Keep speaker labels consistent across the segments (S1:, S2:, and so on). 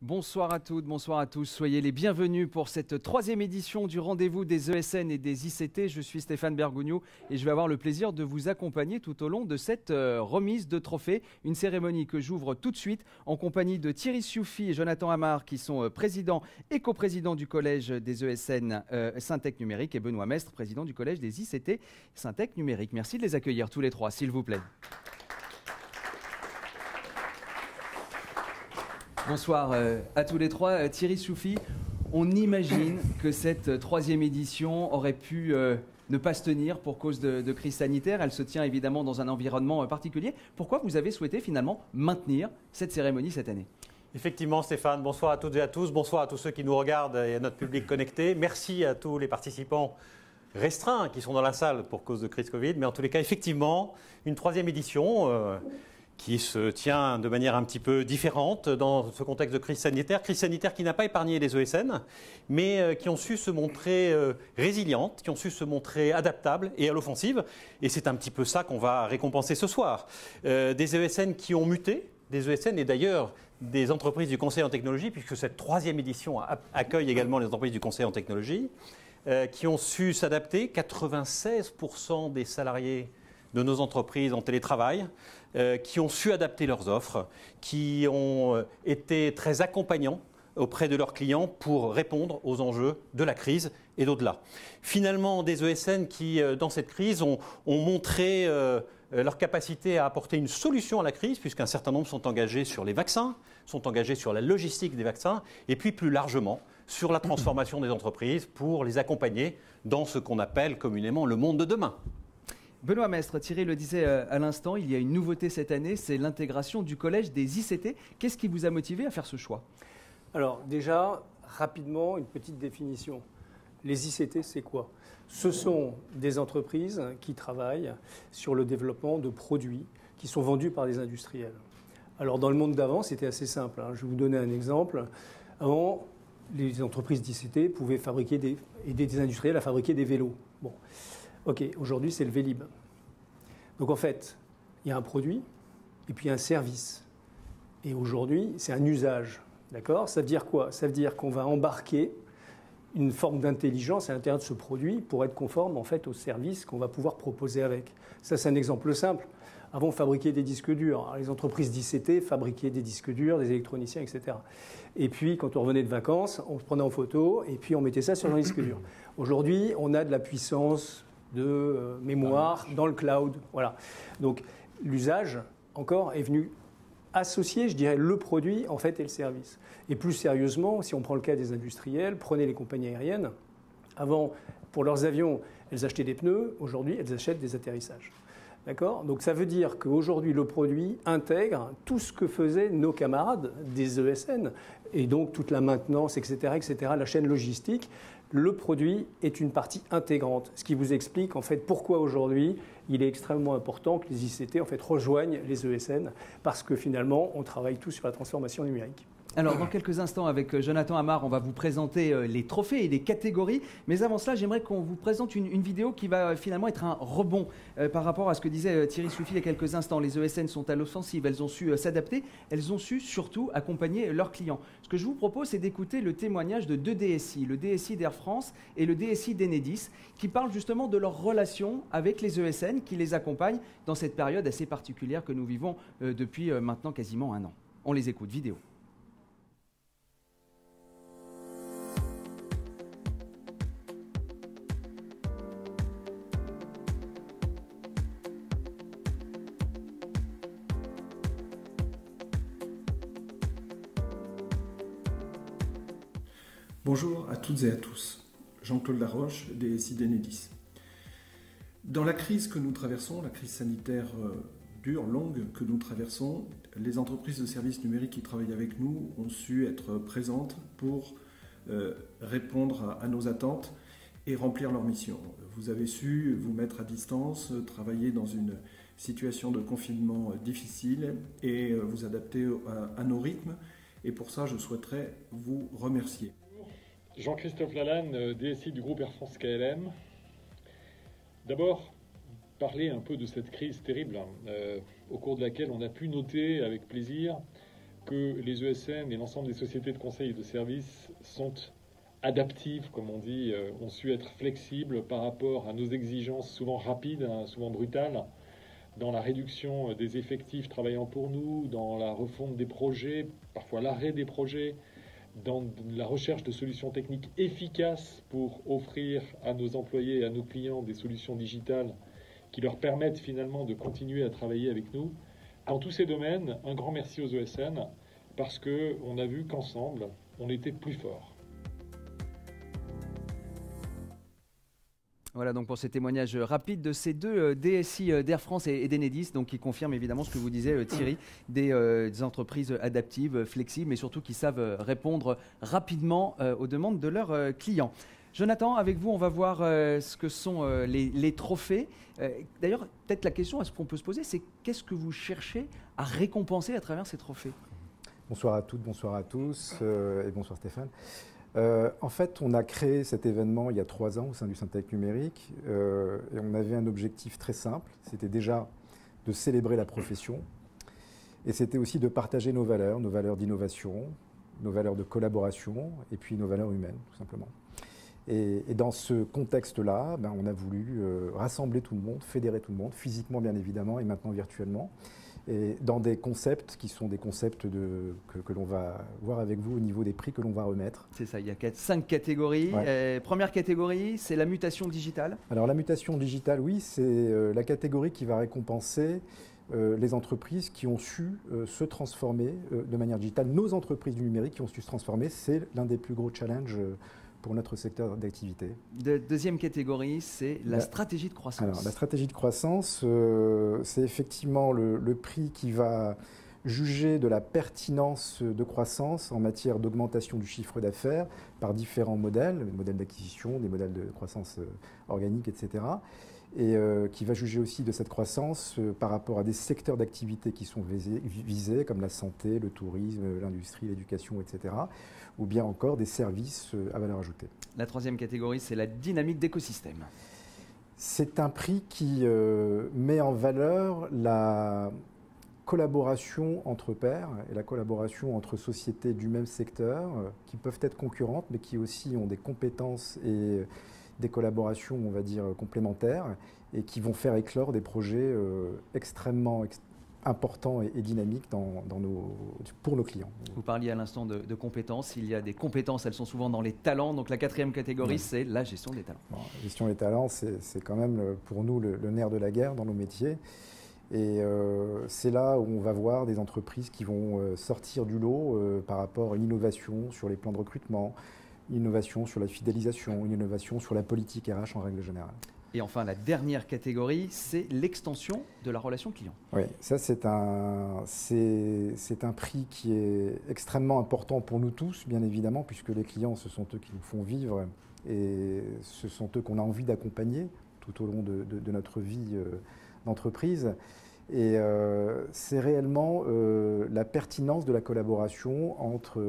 S1: Bonsoir à toutes, bonsoir à tous. Soyez les bienvenus pour cette troisième édition du rendez-vous des ESN et des ICT. Je suis Stéphane Bergogneau et je vais avoir le plaisir de vous accompagner tout au long de cette remise de trophées. Une cérémonie que j'ouvre tout de suite en compagnie de Thierry Sioufi et Jonathan Amar qui sont présidents et coprésidents du collège des ESN Syntec Numérique et Benoît Mestre, président du collège des ICT Syntec Numérique. Merci de les accueillir tous les trois, s'il vous plaît. Bonsoir à tous les trois. Thierry Sioufi, on imagine que cette troisième édition aurait pu ne pas se tenir pour cause de crise sanitaire. Elle se tient évidemment dans un environnement particulier. Pourquoi vous avez souhaité finalement maintenir cette cérémonie cette année ?
S2: Effectivement Stéphane, bonsoir à toutes et à tous, bonsoir à tous ceux qui nous regardent et à notre public connecté. Merci à tous les participants restreints qui sont dans la salle pour cause de crise Covid. Mais en tous les cas, effectivement, une troisième édition qui se tient de manière un petit peu différente dans ce contexte de crise sanitaire qui n'a pas épargné les ESN, mais qui ont su se montrer résilientes, qui ont su se montrer adaptables et à l'offensive. Et c'est un petit peu ça qu'on va récompenser ce soir. Des ESN qui ont muté, des ESN et d'ailleurs des entreprises du conseil en technologie, puisque cette troisième édition accueille également les entreprises du conseil en technologie, qui ont su s'adapter. 96% des salariés de nos entreprises en télétravail, qui ont su adapter leurs offres, qui ont été très accompagnants auprès de leurs clients pour répondre aux enjeux de la crise et d'au-delà. Finalement, des ESN qui, dans cette crise, ont montré leur capacité à apporter une solution à la crise, puisqu'un certain nombre sont engagés sur les vaccins, sont engagés sur la logistique des vaccins, et puis plus largement sur la transformation des entreprises pour les accompagner dans ce qu'on appelle communément le monde de demain.
S1: Benoît Mestre, Thierry le disait à l'instant, il y a une nouveauté cette année, c'est l'intégration du collège des ICT. Qu'est-ce qui vous a motivé à faire ce choix ?
S3: Alors déjà, rapidement, une petite définition. Les ICT, c'est quoi ? Ce sont des entreprises qui travaillent sur le développement de produits qui sont vendus par des industriels. Alors dans le monde d'avant, c'était assez simple. Je vais vous donner un exemple. Avant, les entreprises d'ICT pouvaient aider des industriels à fabriquer des vélos. Bon. Ok, aujourd'hui c'est le Vélib. Donc en fait, il y a un produit et puis un service. Et aujourd'hui, c'est un usage. D'accord ? Ça veut dire quoi ? Ça veut dire qu'on va embarquer une forme d'intelligence à l'intérieur de ce produit pour être conforme en fait au service qu'on va pouvoir proposer avec. Ça, c'est un exemple simple. Avant, on fabriquait des disques durs. Alors, les entreprises d'ICT fabriquaient des disques durs, des électroniciens, etc. Et puis, quand on revenait de vacances, on se prenait en photo et puis on mettait ça sur un disque dur. Aujourd'hui, on a de la puissance de mémoire dans le cloud. Voilà. Donc l'usage, encore, est venu associer, je dirais, le produit en fait et le service. Et plus sérieusement, si on prend le cas des industriels, prenez les compagnies aériennes. Avant, pour leurs avions, elles achetaient des pneus. Aujourd'hui, elles achètent des atterrissages. D'accord ? Donc ça veut dire qu'aujourd'hui, le produit intègre tout ce que faisaient nos camarades des ESN, et donc toute la maintenance, etc., la chaîne logistique. Le produit est une partie intégrante, ce qui vous explique en fait pourquoi aujourd'hui il est extrêmement important que les ICT en fait rejoignent les ESN, parce que finalement on travaille tous sur la transformation numérique.
S1: Alors, dans quelques instants, avec Jonathan Amar, on va vous présenter les trophées et les catégories. Mais avant cela, j'aimerais qu'on vous présente une vidéo qui va finalement être un rebond par rapport à ce que disait Thierry Sioufi il y a quelques instants. Les ESN sont à l'offensive, elles ont su s'adapter, elles ont su surtout accompagner leurs clients. Ce que je vous propose, c'est d'écouter le témoignage de deux DSI, le DSI d'Air France et le DSI d'Enedis, qui parlent justement de leur relation avec les ESN qui les accompagnent dans cette période assez particulière que nous vivons depuis maintenant quasiment un an. On les écoute, vidéo.
S4: Bonjour à toutes et à tous. Jean-Claude Laroche, DSI d'Enedis. Dans la crise que nous traversons, la crise sanitaire dure, longue que nous traversons, les entreprises de services numériques qui travaillent avec nous ont su être présentes pour répondre à nos attentes et remplir leur mission. Vous avez su vous mettre à distance, travailler dans une situation de confinement difficile et vous adapter à nos rythmes. Et pour ça, je souhaiterais vous remercier.
S5: Jean-Christophe Lalanne, DSI du groupe Air France KLM. D'abord, parler un peu de cette crise terrible au cours de laquelle on a pu noter avec plaisir que les ESN et l'ensemble des sociétés de conseil et de services sont adaptives, comme on dit, ont su être flexibles par rapport à nos exigences souvent rapides, souvent brutales, dans la réduction des effectifs travaillant pour nous, dans la refonte des projets, parfois l'arrêt des projets, dans la recherche de solutions techniques efficaces pour offrir à nos employés et à nos clients des solutions digitales qui leur permettent finalement de continuer à travailler avec nous. Dans tous ces domaines, un grand merci aux ESN parce qu'on a vu qu'ensemble, on était plus forts.
S1: Voilà donc pour ces témoignages rapides de ces deux DSI d'Air France et d'Enedis, donc qui confirment évidemment ce que vous disiez Thierry, des entreprises adaptives, flexibles, mais surtout qui savent répondre rapidement aux demandes de leurs clients. Jonathan, avec vous, on va voir ce que sont les trophées. D'ailleurs, peut-être la question à ce qu'on peut se poser, c'est qu'est-ce que vous cherchez à récompenser à travers ces trophées ?
S6: Bonsoir à toutes, bonsoir à tous et bonsoir Stéphane. En fait, on a créé cet événement il y a 3 ans au sein du Syntec Numérique et on avait un objectif très simple, c'était déjà de célébrer la profession et c'était aussi de partager nos valeurs d'innovation, nos valeurs de collaboration et puis nos valeurs humaines tout simplement. Et dans ce contexte-là, on a voulu rassembler tout le monde, fédérer tout le monde, physiquement bien évidemment et maintenant virtuellement. Et dans des concepts qui sont des concepts que l'on va voir avec vous au niveau des prix que l'on va remettre.
S1: C'est ça, il y a 5 catégories. Ouais. Première catégorie, c'est la mutation digitale.
S6: Alors la mutation digitale, oui, c'est la catégorie qui va récompenser les entreprises qui ont su se transformer de manière digitale. Nos entreprises du numérique qui ont su se transformer, c'est l'un des plus gros challenges pour notre secteur d'activité.
S1: Deuxième catégorie, c'est la stratégie de croissance.
S6: Alors, la stratégie de croissance, c'est effectivement le prix qui va juger de la pertinence de croissance en matière d'augmentation du chiffre d'affaires par différents modèles, des modèles d'acquisition, des modèles de croissance organique, etc. Et qui va juger aussi de cette croissance par rapport à des secteurs d'activité qui sont visés, comme la santé, le tourisme, l'industrie, l'éducation, etc., ou bien encore des services à valeur ajoutée.
S1: La troisième catégorie, c'est la dynamique d'écosystème.
S6: C'est un prix qui met en valeur la collaboration entre pairs et la collaboration entre sociétés du même secteur qui peuvent être concurrentes, mais qui aussi ont des compétences et des collaborations, on va dire, complémentaires et qui vont faire éclore des projets extrêmement importants et dynamiques pour nos clients.
S1: Vous parliez à l'instant de compétences. Il y a des compétences, elles sont souvent dans les talents. Donc la quatrième catégorie, c'est la gestion des talents.
S6: Bon, la gestion des talents, c'est quand même pour nous le nerf de la guerre dans nos métiers. Et c'est là où on va voir des entreprises qui vont sortir du lot par rapport à une innovation sur les plans de recrutement, une innovation sur la fidélisation, une innovation sur la politique RH en règle générale.
S1: Et enfin, la dernière catégorie, c'est l'extension de la relation client.
S6: Oui, ça c'est un prix qui est extrêmement important pour nous tous, bien évidemment, puisque les clients, ce sont eux qui nous font vivre et ce sont eux qu'on a envie d'accompagner tout au long de notre vie d'entreprise. Et c'est réellement la pertinence de la collaboration entre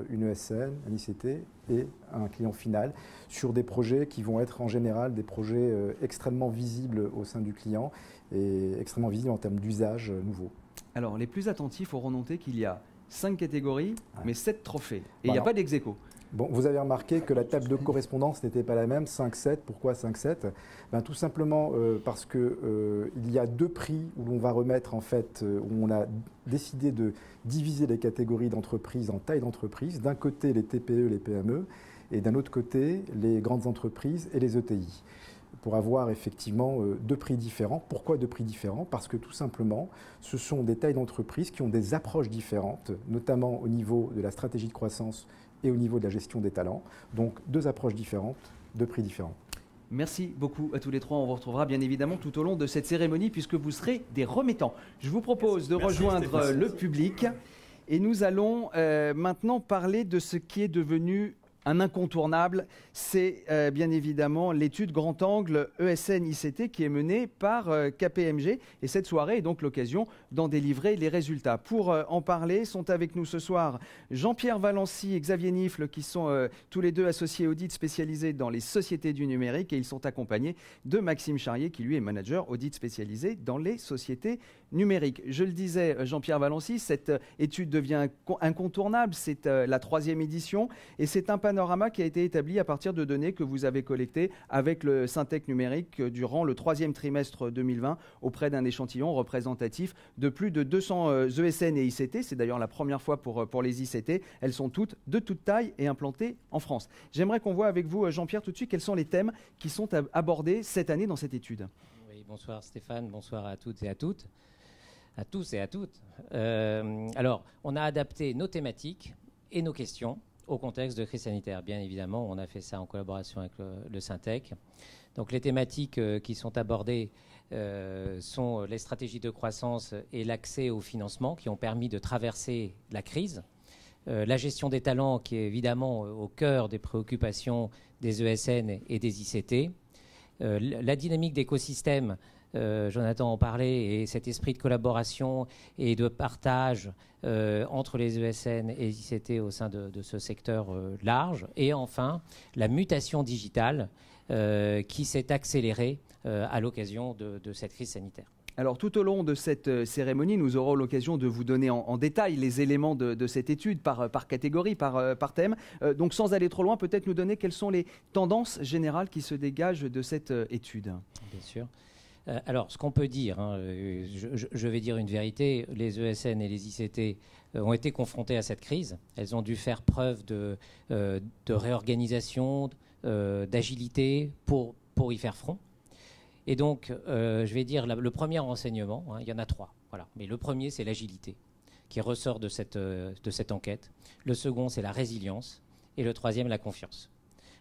S6: une ESN, un ICT et un client final sur des projets qui vont être en général des projets extrêmement visibles au sein du client et extrêmement visibles en termes d'usage nouveau.
S1: Alors les plus attentifs auront noté qu'il y a 5 catégories, mais 7 trophées. Et il n'y a pas d'ex-aequo.
S6: Bon, vous avez remarqué que la table de correspondance n'était pas la même, 5-7. Pourquoi 5-7 ? Tout simplement parce qu'il y a 2 prix où l'on va remettre, en fait, où on a décidé de diviser les catégories d'entreprises en taille d'entreprise. D'un côté, les TPE, les PME, et d'un autre côté, les grandes entreprises et les ETI. Pour avoir effectivement 2 prix différents. Pourquoi 2 prix différents ? Parce que tout simplement, ce sont des tailles d'entreprises qui ont des approches différentes, notamment au niveau de la stratégie de croissance et au niveau de la gestion des talents. Donc 2 approches différentes, 2 prix différents.
S1: Merci beaucoup à tous les 3. On vous retrouvera bien évidemment tout au long de cette cérémonie puisque vous serez des remettants. Je vous propose de rejoindre le public et nous allons maintenant parler de ce qui est devenu Un incontournable, c'est bien évidemment l'étude grand angle ESN-ICT qui est menée par KPMG. Et cette soirée est donc l'occasion d'en délivrer les résultats. Pour en parler, sont avec nous ce soir Jean-Pierre Valency et Xavier Nifle, qui sont tous les deux associés audit spécialisés dans les sociétés du numérique. Et ils sont accompagnés de Maxime Charrier, qui lui est manager audit spécialisé dans les sociétés numériques. Je le disais, Jean-Pierre Valency, cette étude devient incontournable. C'est la 3e édition et c'est un panorama qui a été établi à partir de données que vous avez collectées avec le Syntec numérique durant le 3e trimestre 2020 auprès d'un échantillon représentatif de plus de 200 ESN et ICT. C'est d'ailleurs la première fois pour les ICT. Elles sont toutes de toute taille et implantées en France. J'aimerais qu'on voit avec vous, Jean-Pierre, tout de suite, quels sont les thèmes qui sont abordés cette année dans cette étude.
S7: Oui, bonsoir Stéphane, bonsoir à toutes et à toutes. À tous et à toutes. Alors, on a adapté nos thématiques et nos questions au contexte de crise sanitaire. Bien évidemment, on a fait ça en collaboration avec le Syntec. Donc, les thématiques qui sont abordées sont les stratégies de croissance et l'accès au financement qui ont permis de traverser la crise. La gestion des talents qui est évidemment au cœur des préoccupations des ESN et des ICT. La dynamique d'écosystème, Jonathan en parlait, et cet esprit de collaboration et de partage entre les ESN et les ICT au sein de ce secteur large. Et enfin, la mutation digitale qui s'est accélérée à l'occasion de cette crise sanitaire.
S1: Alors tout au long de cette cérémonie, nous aurons l'occasion de vous donner en détail les éléments de cette étude par catégorie, par thème. Donc sans aller trop loin, peut-être nous donner quelles sont les tendances générales qui se dégagent de cette étude.
S7: Bien sûr. Alors ce qu'on peut dire, je vais dire une vérité, les ESN et les ICT ont été confrontés à cette crise. Elles ont dû faire preuve de réorganisation, d'agilité pour y faire front. Et donc, je vais dire le premier renseignement, il y en a 3. Voilà. Mais le premier, c'est l'agilité qui ressort de cette enquête. Le second, c'est la résilience. Et le troisième, la confiance.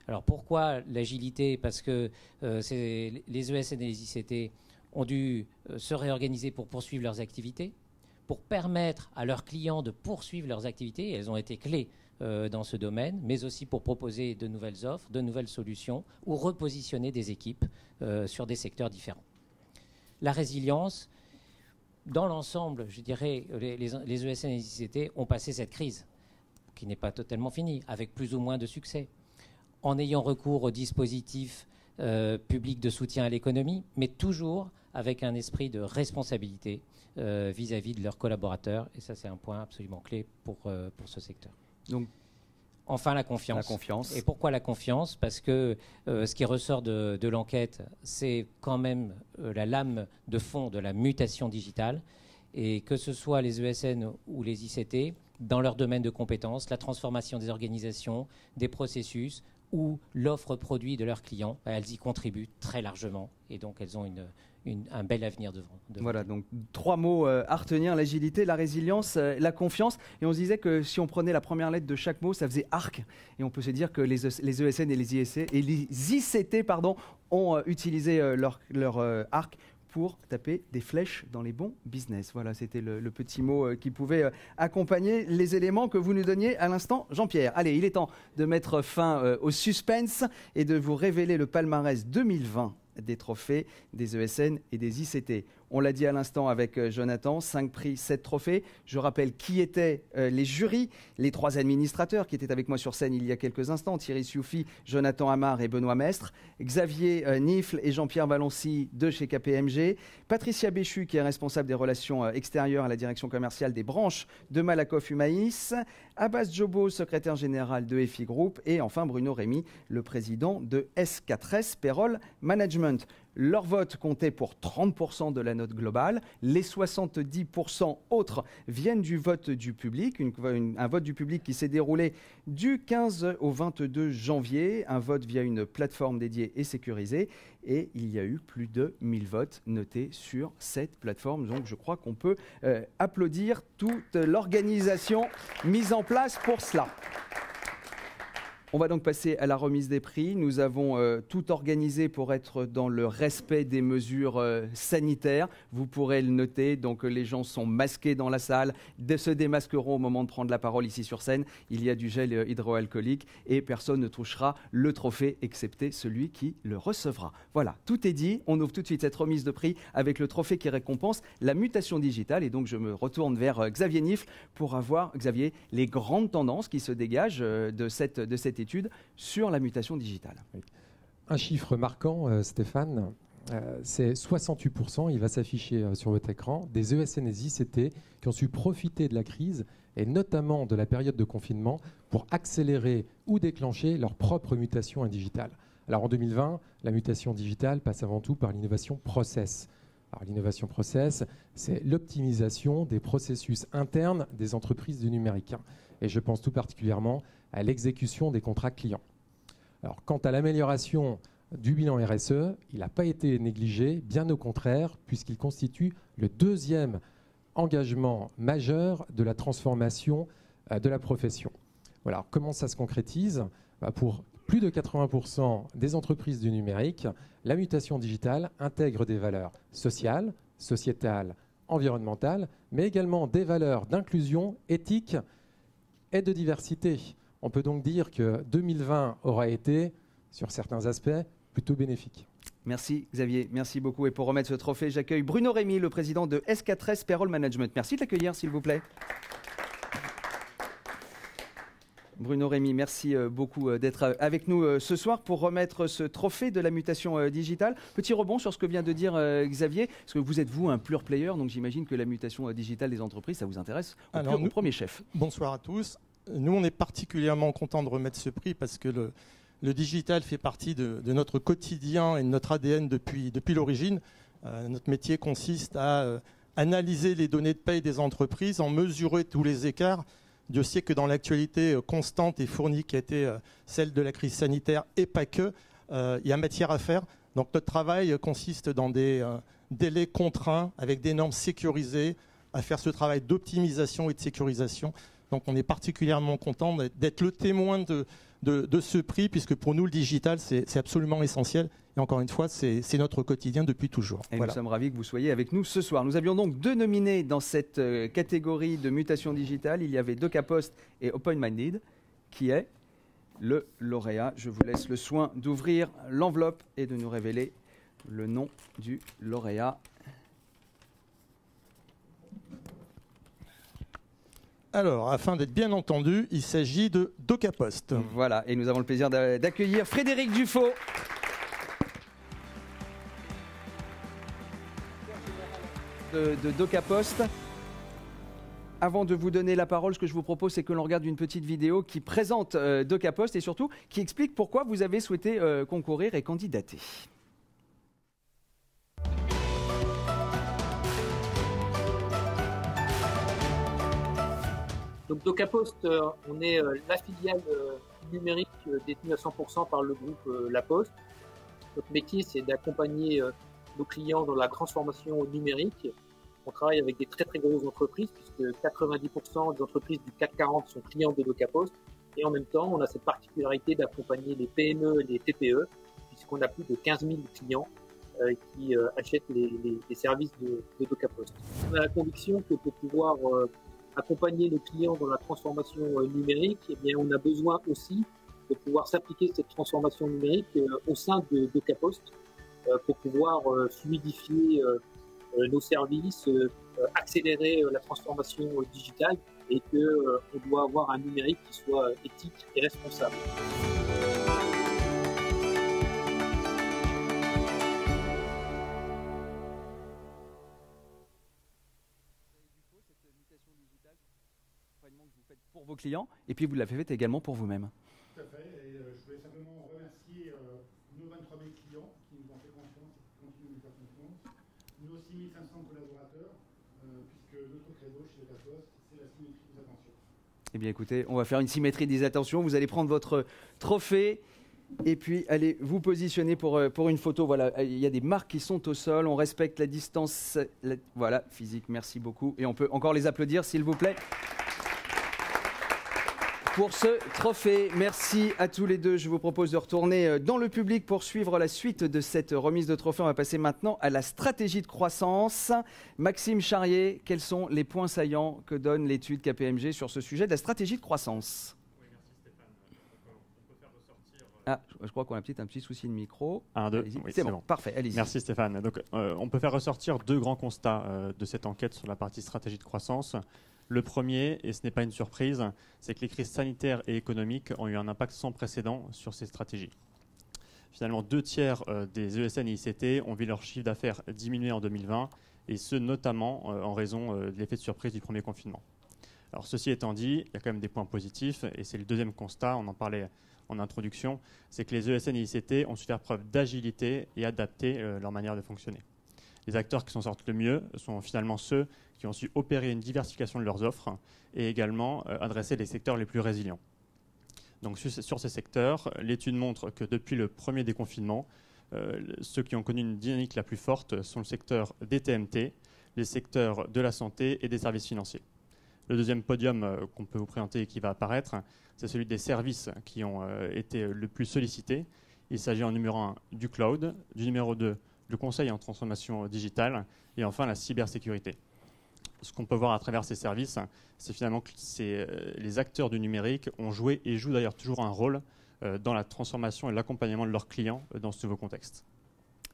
S7: Alors pourquoi l'agilité ? Parce que les ESN et les ICT ont dû se réorganiser pour poursuivre leurs activités, pour permettre à leurs clients de poursuivre leurs activités. Elles ont été clés dans ce domaine, mais aussi pour proposer de nouvelles offres, de nouvelles solutions ou repositionner des équipes sur des secteurs différents. La résilience, dans l'ensemble, je dirais, les ESN et les ICT ont passé cette crise, qui n'est pas totalement finie, avec plus ou moins de succès, en ayant recours aux dispositifs publics de soutien à l'économie, mais toujours avec un esprit de responsabilité vis-à-vis de leurs collaborateurs. Et ça, c'est un point absolument clé pour ce secteur.
S1: Donc,
S7: enfin, la confiance. Et pourquoi la confiance ? Parce que ce qui ressort de l'enquête, c'est quand même la lame de fond de la mutation digitale. Et que ce soit les ESN ou les ICT, dans leur domaine de compétences, la transformation des organisations, des processus ou l'offre produit de leurs clients, elles y contribuent très largement. Et donc, elles ont un bel avenir devant.
S1: Voilà, donc 3 mots à retenir, l'agilité, la résilience, la confiance. Et on se disait que si on prenait la première lettre de chaque mot, ça faisait ARC. Et on peut se dire que les ESN et les ICT ont utilisé leur ARC pour taper des flèches dans les bons business. Voilà, c'était le petit mot qui pouvait accompagner les éléments que vous nous donniez à l'instant, Jean-Pierre. Allez, il est temps de mettre fin au suspense et de vous révéler le palmarès 2020 des trophées des ESN et des ICT. On l'a dit à l'instant avec Jonathan, 5 prix, 7 trophées. Je rappelle qui étaient les jurys, les 3 administrateurs qui étaient avec moi sur scène il y a quelques instants, Thierry Sioufi, Jonathan Amar et Benoît Mestre, Xavier Nifle et Jean-Pierre Valency de chez KPMG, Patricia Béchu qui est responsable des relations extérieures à la direction commerciale des branches de Malakoff Humaïs, Abbas Jobo, secrétaire général de EFI Group et enfin Bruno Rémy, le président de S4S Payroll Management. Leur vote comptait pour 30% de la note globale. Les 70% autres viennent du vote du public, un vote du public qui s'est déroulé du 15 au 22 janvier, un vote via une plateforme dédiée et sécurisée. Et il y a eu plus de 1000 votes notés sur cette plateforme. Donc je crois qu'on peut applaudir toute l'organisation mise en place pour cela. On va donc passer à la remise des prix. Nous avons tout organisé pour être dans le respect des mesures sanitaires. Vous pourrez le noter, donc les gens sont masqués dans la salle, se démasqueront au moment de prendre la parole ici sur scène. Il y a du gel hydroalcoolique et personne ne touchera le trophée excepté celui qui le recevra. Voilà, tout est dit. On ouvre tout de suite cette remise de prix avec le trophée qui récompense la mutation digitale. Et donc je me retourne vers Xavier Nifle pour avoir, Xavier, les grandes tendances qui se dégagent de cette étude sur la mutation digitale.
S8: Un chiffre marquant, Stéphane, c'est 68%, il va s'afficher sur votre écran, des ESN et ICT qui ont su profiter de la crise et notamment de la période de confinement pour accélérer ou déclencher leur propre mutation digitale. Alors en 2020, la mutation digitale passe avant tout par l'innovation process. Alors l'innovation process, c'est l'optimisation des processus internes des entreprises du numérique. Et je pense tout particulièrement à l'exécution des contrats clients. Alors, quant à l'amélioration du bilan RSE, il n'a pas été négligé, bien au contraire, puisqu'il constitue le deuxième engagement majeur de la transformation de la profession. Voilà. Alors, comment ça se concrétise ? Pour plus de 80% des entreprises du numérique, la mutation digitale intègre des valeurs sociales, sociétales, environnementales, mais également des valeurs d'inclusion, éthique et de diversité. On peut donc dire que 2020 aura été, sur certains aspects, plutôt bénéfique.
S1: Merci Xavier, merci beaucoup. Et pour remettre ce trophée, j'accueille Bruno Rémy, le président de S4S Payroll Management. Merci de l'accueillir, s'il vous plaît. Bruno Rémy, merci beaucoup d'être avec nous ce soir pour remettre ce trophée de la mutation digitale. Petit rebond sur ce que vient de dire Xavier, parce que vous êtes, vous, un pure player, donc j'imagine que la mutation digitale des entreprises, ça vous intéresse au premier chef.
S9: Bonsoir à tous. Nous, on est particulièrement contents de remettre ce prix parce que le digital fait partie de notre quotidien et de notre ADN depuis l'origine. Notre métier consiste à analyser les données de paye des entreprises, en mesurer tous les écarts. Dieu sait que dans l'actualité constante et fournie qui a été celle de la crise sanitaire et pas que, il y a matière à faire. Donc notre travail consiste dans des délais contraints avec des normes sécurisées à faire ce travail d'optimisation et de sécurisation. Donc on est particulièrement content d'être le témoin de ce prix, puisque pour nous, le digital, c'est absolument essentiel. Et encore une fois, c'est notre quotidien depuis toujours.
S1: Et voilà. Nous sommes ravis que vous soyez avec nous ce soir. Nous avions donc 2 nominés dans cette catégorie de mutation digitale. Il y avait DocaPost et OpenMinded, qui est le lauréat. Je vous laisse le soin d'ouvrir l'enveloppe et de nous révéler le nom du lauréat.
S9: Alors, afin d'être bien entendu, il s'agit de DocaPost.
S1: Voilà, et nous avons le plaisir d'accueillir Frédéric Dufaux. De DocaPost. Avant de vous donner la parole, ce que je vous propose, c'est que l'on regarde une petite vidéo qui présente DocaPost et surtout qui explique pourquoi vous avez souhaité concourir et candidater.
S10: Donc DocaPost, on est la filiale numérique détenue à 100% par le groupe La Poste. Notre métier, c'est d'accompagner nos clients dans la transformation numérique. On travaille avec des très très grosses entreprises, puisque 90% des entreprises du CAC 40 sont clients de DocaPost. Et en même temps, on a cette particularité d'accompagner les PME et les TPE, puisqu'on a plus de 15 000 clients qui achètent les services de DocaPost. On a la conviction que pour pouvoir accompagner nos clients dans la transformation numérique, eh bien, on a besoin aussi de pouvoir s'appliquer cette transformation numérique au sein de DocaPost pour pouvoir fluidifier nos services, accélérer la transformation digitale et qu'on doit avoir un numérique qui soit éthique et responsable.
S1: Pour vos clients, et puis vous l'avez fait également pour vous-même.
S11: Tout à fait, et je voulais simplement remercier nos 23 000 clients qui nous ont fait confiance et qui continuent de nous faire confiance, nos 6 500 collaborateurs, puisque notre credo chez DocaPost, c'est la symétrie des attentions.
S1: Eh bien écoutez, on va faire une symétrie des attentions, vous allez prendre votre trophée et puis allez vous positionner pour une photo. Voilà, il y a des marques qui sont au sol, on respecte la distance, voilà, physique, merci beaucoup, et on peut encore les applaudir s'il vous plaît. pour ce trophée. Merci à tous les deux. Je vous propose de retourner dans le public pour suivre la suite de cette remise de trophée. On va passer maintenant à la stratégie de croissance. Maxime Charrier, quels sont les points saillants que donne l'étude KPMG sur ce sujet de la stratégie de croissance?
S12: Oui, merci Stéphane. On peut faire ressortir...
S1: Ah, je crois qu'on a peut-être un petit souci de micro.
S12: 1, 2, oui,
S1: c'est bon, parfait, allez-y.
S12: Merci Stéphane. Donc, on peut faire ressortir deux grands constats de cette enquête sur la partie stratégie de croissance. Le premier, et ce n'est pas une surprise, c'est que les crises sanitaires et économiques ont eu un impact sans précédent sur ces stratégies. Finalement, 2/3 des ESN et ICT ont vu leur chiffre d'affaires diminuer en 2020, et ce notamment en raison de l'effet de surprise du premier confinement. Alors, ceci étant dit, il y a quand même des points positifs, et c'est le deuxième constat, on en parlait en introduction, c'est que les ESN et ICT ont su faire preuve d'agilité et adapter leur manière de fonctionner. Les acteurs qui s'en sortent le mieux sont finalement ceux qui ont su opérer une diversification de leurs offres et également adresser les secteurs les plus résilients. Donc sur ces secteurs, l'étude montre que depuis le premier déconfinement, ceux qui ont connu une dynamique la plus forte sont le secteur des TMT, les secteurs de la santé et des services financiers. Le deuxième podium qu'on peut vous présenter et qui va apparaître, c'est celui des services qui ont été le plus sollicités. Il s'agit en numéro 1 du cloud, du numéro 2 le conseil en transformation digitale et enfin la cybersécurité. Ce qu'on peut voir à travers ces services, c'est finalement que les acteurs du numérique ont joué et jouent d'ailleurs toujours un rôle dans la transformation et l'accompagnement de leurs clients dans ce nouveau contexte.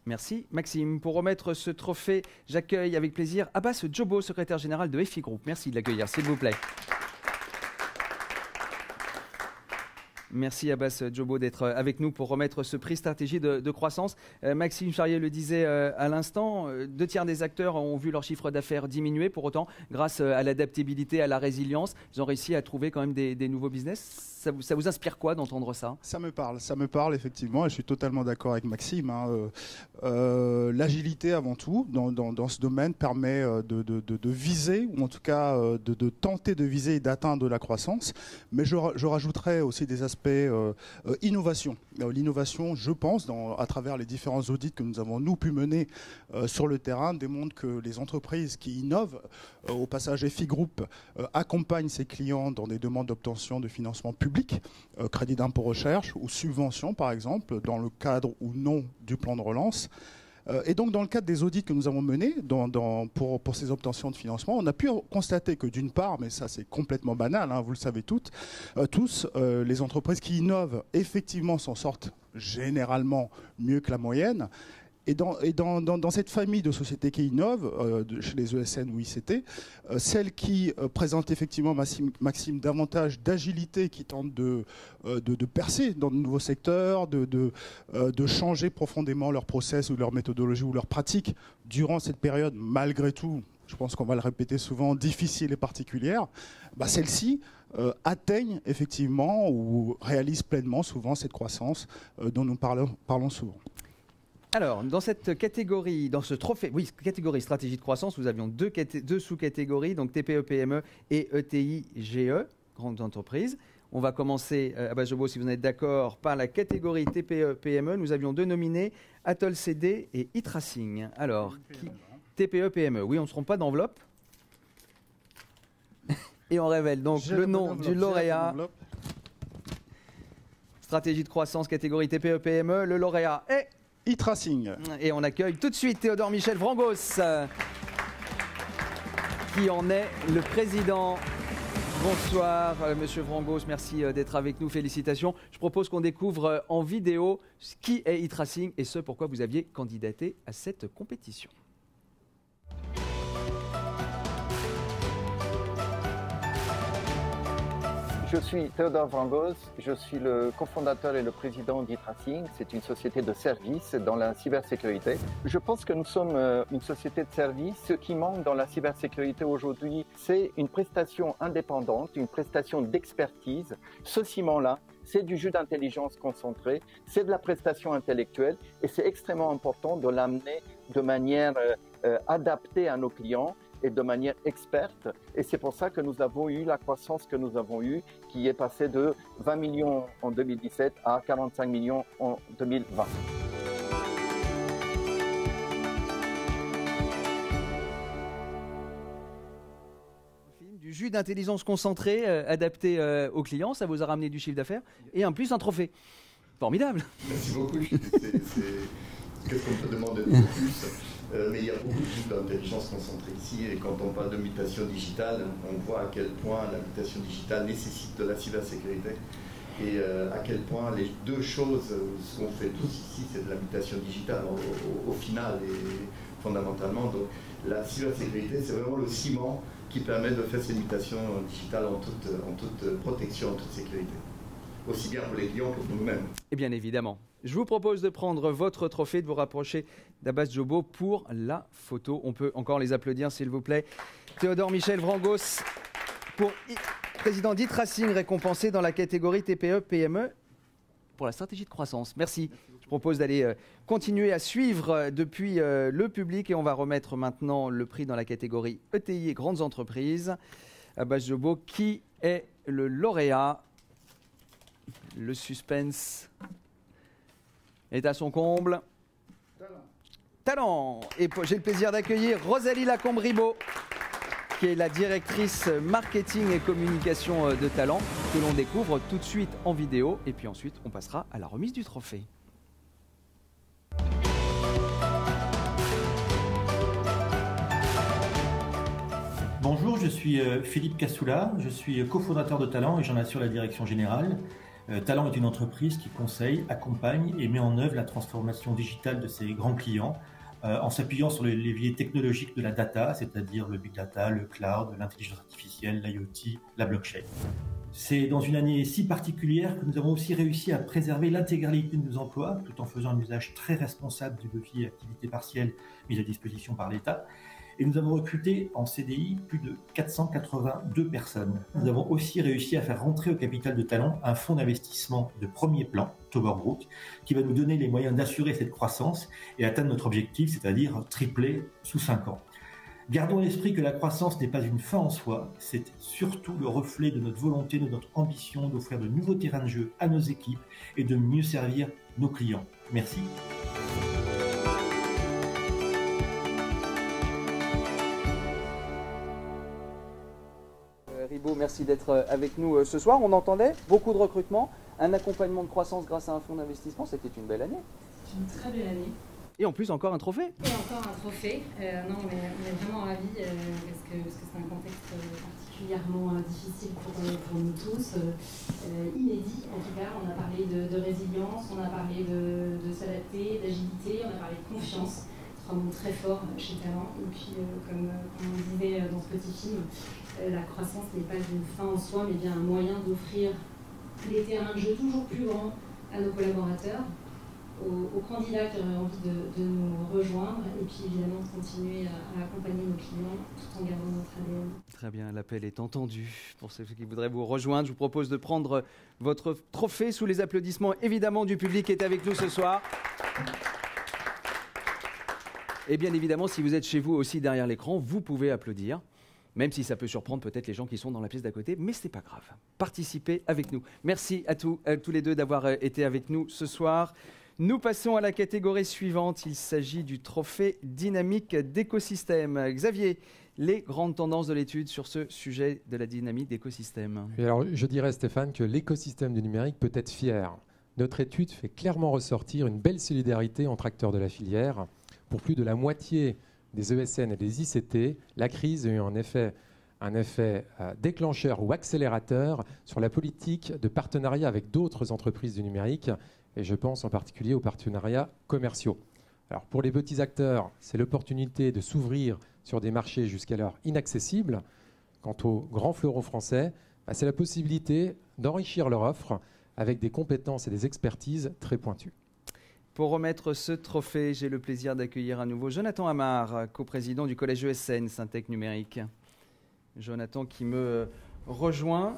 S1: Merci Maxime. Pour remettre ce trophée, j'accueille avec plaisir Abbas Djobo, secrétaire général de FI Group. Merci de l'accueillir, s'il vous plaît. Merci Abbas Djobo d'être avec nous pour remettre ce prix stratégie de croissance. Maxime Charrier le disait à l'instant, 2/3 des acteurs ont vu leur chiffre d'affaires diminuer. Pour autant, grâce à l'adaptabilité, à la résilience, ils ont réussi à trouver quand même des nouveaux business. Ça vous inspire quoi d'entendre ça?
S13: Ça me parle effectivement, et je suis totalement d'accord avec Maxime. L'agilité avant tout, dans ce domaine, permet de viser, ou en tout cas de tenter de viser et d'atteindre de la croissance. Mais je rajouterais aussi des aspects innovation. L'innovation, je pense, à travers les différents audits que nous avons pu mener sur le terrain, démontre que les entreprises qui innovent, au passage FI Group, accompagnent ses clients dans des demandes d'obtention de financement public, crédit d'impôt recherche ou subvention par exemple, dans le cadre ou non du plan de relance. Et donc, dans le cadre des audits que nous avons menés pour ces obtentions de financement, on a pu constater que d'une part, mais ça c'est complètement banal, vous le savez tous, les entreprises qui innovent effectivement s'en sortent généralement mieux que la moyenne. Et dans cette famille de sociétés qui innovent, chez les ESN ou ICT, celles qui présentent effectivement, Maxime, davantage d'agilité, qui tentent de percer dans de nouveaux secteurs, de changer profondément leur process ou leur méthodologie ou leur pratique durant cette période, malgré tout, je pense qu'on va le répéter souvent, difficile et particulière, celles-ci atteignent effectivement ou réalisent pleinement souvent cette croissance dont nous parlons souvent.
S1: Alors, dans cette catégorie, dans ce trophée, oui, catégorie stratégie de croissance, nous avions deux sous-catégories, donc TPE-PME et ETI-GE, grandes entreprises. On va commencer, Abbas Djobo, si vous êtes d'accord, par la catégorie TPE-PME. Nous avions deux nominés, Atoll CD et e-Tracing. Alors, TPE-PME, oui, on ne se trompe pas d'enveloppe. Et on révèle donc le nom du lauréat. Stratégie de croissance, catégorie TPE-PME. Le lauréat est
S13: e-Tracing.
S1: Et on accueille tout de suite Théodore Michel Vrangos, qui en est le président. Bonsoir Monsieur Vrangos, merci d'être avec nous, félicitations. Je propose qu'on découvre en vidéo ce qui est e-Tracing et ce pourquoi vous aviez candidaté à cette compétition.
S14: Je suis Théodore Vrangos, je suis le cofondateur et le président d'e-Tracing. C'est une société de services dans la cybersécurité. Je pense que nous sommes une société de services. Ce qui manque dans la cybersécurité aujourd'hui, c'est une prestation indépendante, une prestation d'expertise. Ce ciment-là, c'est du jus d'intelligence concentré, c'est de la prestation intellectuelle et c'est extrêmement important de l'amener de manière adaptée à nos clients et de manière experte. Et c'est pour ça que nous avons eu la croissance que nous avons eue, qui est passée de 20 millions en 2017 à 45 millions en 2020.
S1: jus d'intelligence concentré adapté aux clients. Ça vous a ramené du chiffre d'affaires et en plus un trophée. Formidable.
S15: Merci beaucoup. Qu'est-ce qu'on peut demander de plus? Mais il y a beaucoup de jus d'intelligence concentré ici. Et quand on parle de mutation digitale, on voit à quel point la mutation digitale nécessite de la cybersécurité. Et à quel point les deux choses, ce qu'on fait tous ici, c'est de la mutation digitale au final et fondamentalement. Donc la cybersécurité, c'est vraiment le ciment qui permet de faire ces mutations digitales en toute protection, en toute sécurité. Aussi bien pour les clients que pour nous-mêmes.
S1: Et bien évidemment. Je vous propose de prendre votre trophée, de vous rapprocher d'Abbas Jobo pour la photo. On peut encore les applaudir, s'il vous plaît. Théodore Michel Vrangos, président d'e-Tracing, récompensé dans la catégorie TPE-PME pour la stratégie de croissance. Merci. Je propose d'aller continuer à suivre depuis le public et on va remettre maintenant le prix dans la catégorie ETI et grandes entreprises. Abbas Jobo, qui est le lauréat? Le suspense est à son comble. Talent. Et j'ai le plaisir d'accueillir Rosalie Lacombe-Ribaud, qui est la directrice marketing et communication de Talent, que l'on découvre tout de suite en vidéo. Et puis ensuite, on passera à la remise du trophée.
S16: Bonjour, je suis Philippe Cassoula, je suis cofondateur de Talent et j'en assure la direction générale. Talent est une entreprise qui conseille, accompagne et met en œuvre la transformation digitale de ses grands clients en s'appuyant sur les leviers technologiques de la data, c'est-à-dire le big data, le cloud, l'intelligence artificielle, l'IoT, la blockchain. C'est dans une année si particulière que nous avons aussi réussi à préserver l'intégralité de nos emplois tout en faisant un usage très responsable du levier activité partielle mis à disposition par l'État. Et nous avons recruté en CDI plus de 482 personnes. Nous avons aussi réussi à faire rentrer au capital de Talent un fonds d'investissement de premier plan, Towerbrook, qui va nous donner les moyens d'assurer cette croissance et atteindre notre objectif, c'est-à-dire tripler sous 5 ans. Gardons à l'esprit que la croissance n'est pas une fin en soi, c'est surtout le reflet de notre volonté, de notre ambition d'offrir de nouveaux terrains de jeu à nos équipes et de mieux servir nos clients. Merci.
S1: Ribaud, merci d'être avec nous ce soir. On entendait beaucoup de recrutement, un accompagnement de croissance grâce à un fonds d'investissement. C'était une belle année.
S17: C'est une très belle année.
S1: Et en plus, encore un trophée.
S17: Et encore un trophée. Non, on est vraiment ravis parce que c'est un contexte particulièrement difficile pour nous tous, inédit en tout cas. On a parlé de résilience, on a parlé de s'adapter, d'agilité, on a parlé de confiance. C'est un mot très fort chez Talent. Et puis, comme on disait dans ce petit film, la croissance n'est pas une fin en soi, mais bien un moyen d'offrir des terrains de jeu toujours plus grands à nos collaborateurs, aux candidats qui auraient envie de nous rejoindre, et puis évidemment de continuer à accompagner nos clients tout en gardant notre ADN.
S1: Très bien, l'appel est entendu. Pour ceux qui voudraient vous rejoindre, je vous propose de prendre votre trophée sous les applaudissements évidemment du public qui est avec nous ce soir. Et bien évidemment, si vous êtes chez vous aussi derrière l'écran, vous pouvez applaudir. Même si ça peut surprendre peut-être les gens qui sont dans la pièce d'à côté, mais ce n'est pas grave. Participez avec nous. Merci à tous les deux d'avoir été avec nous ce soir. Nous passons à la catégorie suivante. Il s'agit du trophée dynamique d'écosystème. Xavier, les grandes tendances de l'étude sur ce sujet de la dynamique d'écosystème.
S8: Alors, je dirais, Stéphane, que l'écosystème du numérique peut être fier. Notre étude fait clairement ressortir une belle solidarité entre acteurs de la filière. Pour plus de la moitié des ESN et des ICT, la crise a eu un effet déclencheur ou accélérateur sur la politique de partenariat avec d'autres entreprises du numérique, et je pense en particulier aux partenariats commerciaux. Alors pour les petits acteurs, c'est l'opportunité de s'ouvrir sur des marchés jusqu'alors inaccessibles. Quant aux grands fleurons français, c'est la possibilité d'enrichir leur offre avec des compétences et des expertises très pointues.
S1: Pour remettre ce trophée, j'ai le plaisir d'accueillir à nouveau Jonathan Amar, coprésident du collège ESN Syntec Numérique. Jonathan qui me rejoint.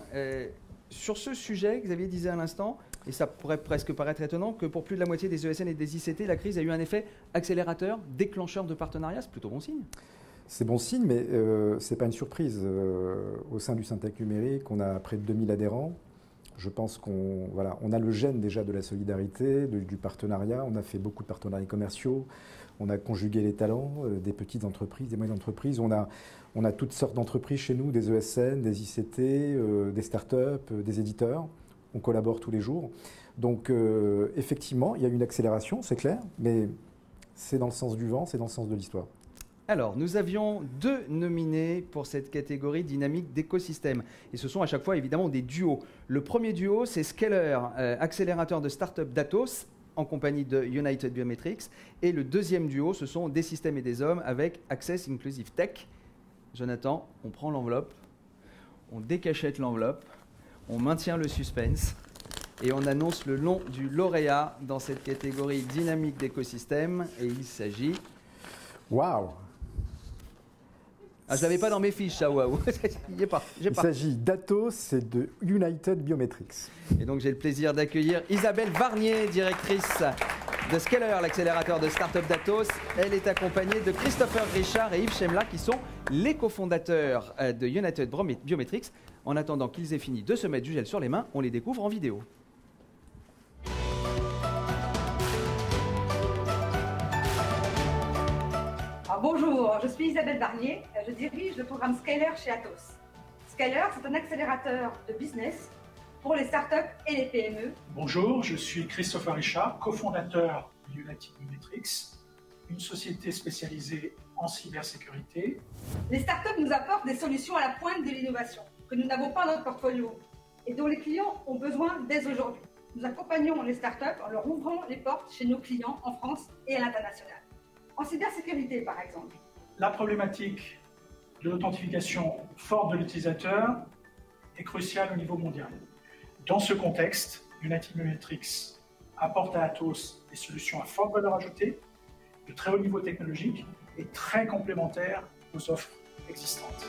S1: Sur ce sujet, Xavier disait à l'instant, et ça pourrait presque paraître étonnant, que pour plus de la moitié des ESN et des ICT, la crise a eu un effet accélérateur, déclencheur de partenariats. C'est plutôt bon signe.
S6: C'est bon signe, mais ce n'est pas une surprise. Au sein du Syntec Numérique, on a près de 2000 adhérents. Je pense qu'on on a le gène déjà de la solidarité, du partenariat. On a fait beaucoup de partenariats commerciaux. On a conjugué les talents des petites entreprises, des moyennes entreprises. On a toutes sortes d'entreprises chez nous, des ESN, des ICT, des startups, des éditeurs. On collabore tous les jours. Donc effectivement, il y a une accélération, c'est clair, mais c'est dans le sens du vent, c'est dans le sens de l'histoire.
S1: Alors, nous avions 2 nominés pour cette catégorie dynamique d'écosystème. Et ce sont à chaque fois évidemment des duos. Le premier duo, c'est Scaler, accélérateur de start-up d'Atos, en compagnie de United Biometrics. Et le deuxième duo, ce sont des systèmes et des hommes avec Access Inclusive Tech. Jonathan, on prend l'enveloppe, on décachette l'enveloppe, on maintient le suspense et on annonce le nom du lauréat dans cette catégorie dynamique d'écosystème. Et il s'agit...
S6: Waouh!
S1: Ah, je l'avais pas dans mes fiches, ça, waouh.
S6: Il s'agit d'Atos et de United Biometrics.
S1: Et donc j'ai le plaisir d'accueillir Isabelle Varnier, directrice de Scaler, l'accélérateur de start-up d'Atos. Elle est accompagnée de Christopher Richard et Yves Chemla, qui sont les cofondateurs de United Biometrics. En attendant qu'ils aient fini de se mettre du gel sur les mains, on les découvre en vidéo.
S18: Bonjour, je suis Isabelle Barnier, je dirige le programme Scaler chez Atos. Scaler, c'est un accélérateur de business pour les startups et les PME.
S19: Bonjour, je suis Christopher Richard, cofondateur de United Biometrics, une société spécialisée en cybersécurité.
S18: Les startups nous apportent des solutions à la pointe de l'innovation que nous n'avons pas dans notre portfolio et dont les clients ont besoin dès aujourd'hui. Nous accompagnons les startups en leur ouvrant les portes chez nos clients en France et à l'international. En cybersécurité, par exemple.
S19: La problématique de l'authentification forte de l'utilisateur est cruciale au niveau mondial. Dans ce contexte, United Biometrics apporte à Atos des solutions à forte valeur ajoutée, de très haut niveau technologique et très complémentaires aux offres existantes.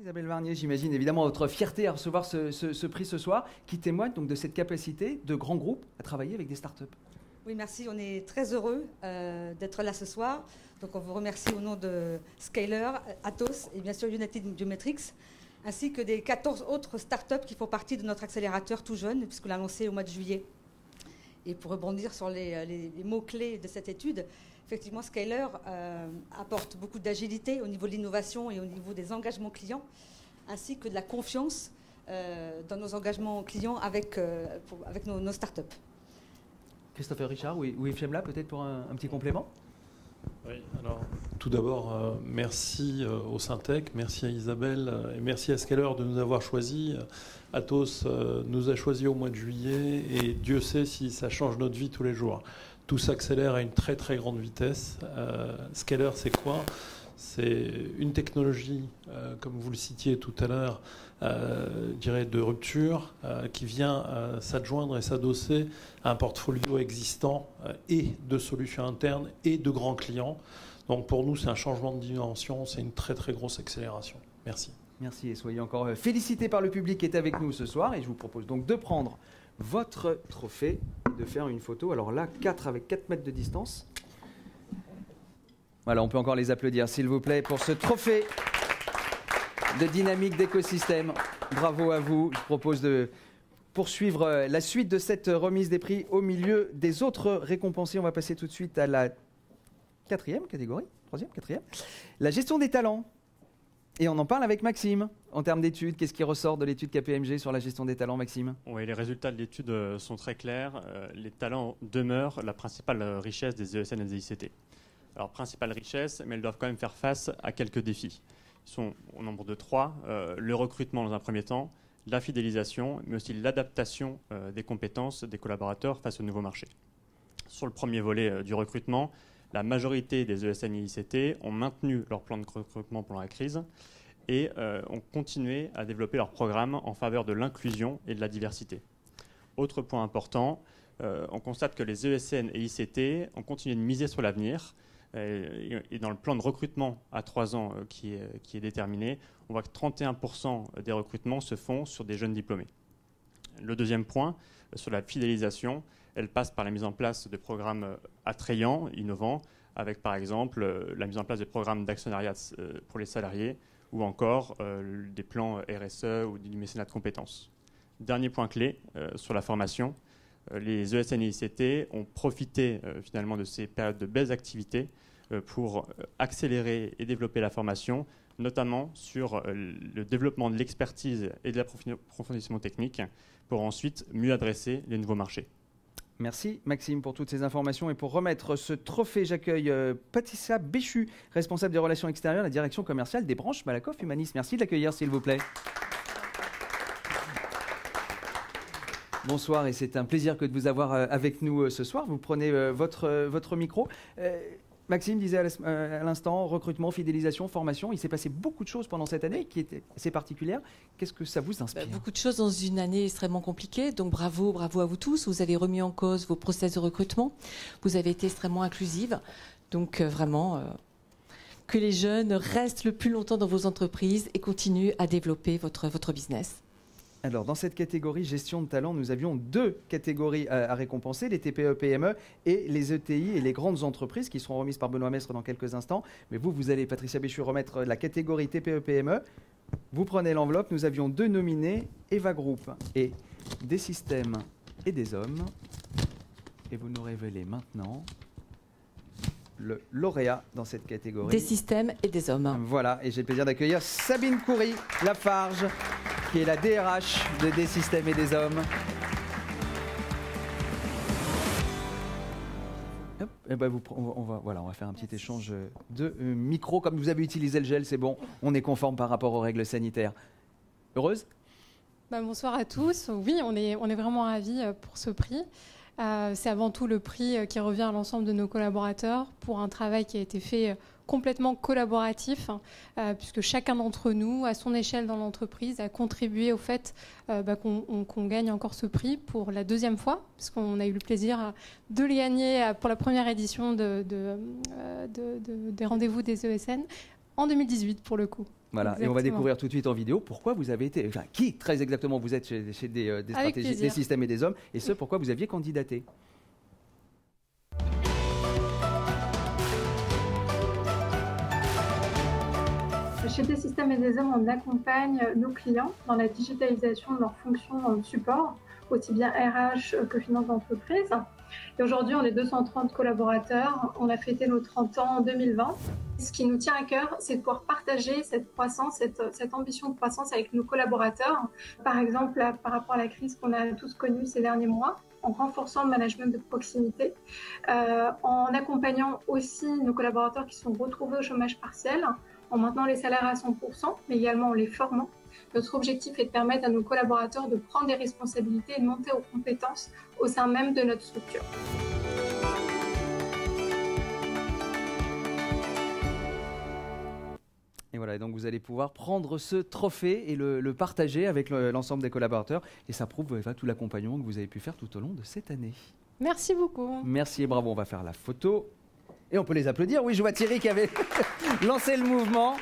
S1: Isabelle Varnier, j'imagine évidemment votre fierté à recevoir ce prix ce soir, qui témoigne donc de cette capacité de grands groupes à travailler avec des startups.
S18: Oui, merci. On est très heureux d'être là ce soir. Donc, on vous remercie au nom de Scaler, Atos et bien sûr United Biometrics, ainsi que des 14 autres startups qui font partie de notre accélérateur tout jeune, puisqu'on l'a lancé au mois de juillet. Et pour rebondir sur les mots-clés de cette étude, effectivement, Scaler apporte beaucoup d'agilité au niveau de l'innovation et au niveau des engagements clients, ainsi que de la confiance dans nos engagements clients avec nos startups.
S1: Christopher Richard ou Yves Chemla, peut-être pour un petit complément?
S20: Oui, alors tout d'abord, merci au Syntec, merci à Isabelle et merci à Scaler de nous avoir choisis. Atos nous a choisis au mois de juillet et Dieu sait si ça change notre vie tous les jours. Tout s'accélère à une très très grande vitesse. Scaler, c'est quoi? C'est une technologie, comme vous le citiez tout à l'heure, je dirais de rupture, qui vient s'adjoindre et s'adosser à un portfolio existant et de solutions internes et de grands clients. Donc pour nous, c'est un changement de dimension, c'est une très très grosse accélération. Merci.
S1: Merci et soyez encore félicités par le public qui est avec nous ce soir. Et je vous propose donc de prendre votre trophée et de faire une photo. Alors là, 4 avec 4 mètres de distance. Voilà, on peut encore les applaudir, s'il vous plaît, pour ce trophée de dynamique d'écosystème. Bravo à vous. Je propose de poursuivre la suite de cette remise des prix au milieu des autres récompensés. On va passer tout de suite à la 4e catégorie, 3e, 4e. La gestion des talents. Et on en parle avec Maxime. En termes d'études, qu'est-ce qui ressort de l'étude KPMG sur la gestion des talents, Maxime?
S12: Oui, les résultats de l'étude sont très clairs. Les talents demeurent la principale richesse des ESN et des ICT. Alors, principale richesse, mais elles doivent quand même faire face à quelques défis. Ils sont au nombre de 3. Le recrutement dans un premier temps, la fidélisation, mais aussi l'adaptation des compétences des collaborateurs face au nouveau marché. Sur le premier volet du recrutement, la majorité des ESN et ICT ont maintenu leur plan de recrutement pendant la crise et ont continué à développer leurs programmes en faveur de l'inclusion et de la diversité. Autre point important, on constate que les ESN et ICT ont continué de miser sur l'avenir. Et dans le plan de recrutement à 3 ans qui est déterminé, on voit que 31% des recrutements se font sur des jeunes diplômés. Le deuxième point, sur la fidélisation, elle passe par la mise en place de programmes attrayants, innovants, avec par exemple la mise en place de programmes d'actionnariat pour les salariés ou encore des plans RSE ou du mécénat de compétences. Dernier point clé sur la formation, les ESN et ICT ont profité finalement de ces périodes de belles activités pour accélérer et développer la formation, notamment sur le développement de l'expertise et de l'approfondissement technique pour ensuite mieux adresser les nouveaux marchés.
S1: Merci Maxime pour toutes ces informations et pour remettre ce trophée, j'accueille Patricia Béchu, responsable des relations extérieures, la direction commerciale des branches Malakoff Humanis. Merci de l'accueillir s'il vous plaît. Bonsoir et c'est un plaisir que de vous avoir avec nous ce soir. Vous prenez votre micro. Maxime disait à l'instant, recrutement, fidélisation, formation. Il s'est passé beaucoup de choses pendant cette année qui était assez particulière. Qu'est-ce que ça vous inspire ?
S21: Beaucoup de choses dans une année extrêmement compliquée. Donc bravo à vous tous. Vous avez remis en cause vos process de recrutement. Vous avez été extrêmement inclusive. Donc vraiment, que les jeunes restent le plus longtemps dans vos entreprises et continuent à développer votre business.
S1: Alors, dans cette catégorie gestion de talent, nous avions 2 catégories à récompenser, les TPE-PME et les ETI et les grandes entreprises qui seront remises par Benoît Mestre dans quelques instants. Mais vous allez, Patricia Béchu, remettre la catégorie TPE-PME. Vous prenez l'enveloppe. Nous avions 2 nominés, Eva Group et Des Systèmes et des Hommes. Et vous nous révélez maintenant le lauréat dans cette catégorie.
S21: Des Systèmes et des Hommes.
S1: Voilà, et j'ai le plaisir d'accueillir Sabine Coury, Lafarge, qui est la DRH de Des Systèmes et des Hommes. Hop, et ben on va faire un petit échange de micros. Comme vous avez utilisé le gel, c'est bon, on est conforme par rapport aux règles sanitaires. Heureuse ?
S22: Bonsoir à tous. Oui, on est vraiment ravis pour ce prix. C'est avant tout le prix qui revient à l'ensemble de nos collaborateurs pour un travail qui a été fait complètement collaboratif, puisque chacun d'entre nous, à son échelle dans l'entreprise, a contribué au fait qu'on gagne encore ce prix pour la 2e fois, puisqu'on a eu le plaisir de le gagner pour la première édition des rendez-vous des ESN en 2018 pour le coup.
S1: Voilà,
S22: Exactement.
S1: Et on va découvrir tout de suite en vidéo pourquoi vous avez été, enfin qui très exactement vous êtes chez des stratégies, des systèmes et des hommes, et ce pourquoi vous aviez candidaté.
S23: Chez Des Systèmes et des Hommes, on accompagne nos clients dans la digitalisation de leurs fonctions de support, aussi bien RH que finance d'entreprise. Et aujourd'hui, on est 230 collaborateurs. On a fêté nos 30 ans en 2020. Ce qui nous tient à cœur, c'est de pouvoir partager cette croissance, cette ambition de croissance avec nos collaborateurs. Par exemple, par rapport à la crise qu'on a tous connue ces derniers mois, en renforçant le management de proximité, en accompagnant aussi nos collaborateurs qui sont retrouvés au chômage partiel, en maintenant les salaires à 100%, mais également en les formant. Notre objectif est de permettre à nos collaborateurs de prendre des responsabilités et de monter aux compétences au sein même de notre structure.
S1: Et voilà, donc vous allez pouvoir prendre ce trophée et le partager avec l'ensemble des collaborateurs. Et ça prouve tout l'accompagnement que vous avez pu faire tout au long de cette année.
S22: Merci beaucoup.
S1: Merci et bravo, on va faire la photo. Et on peut les applaudir. Oui, je vois Thierry qui avait lancé le mouvement.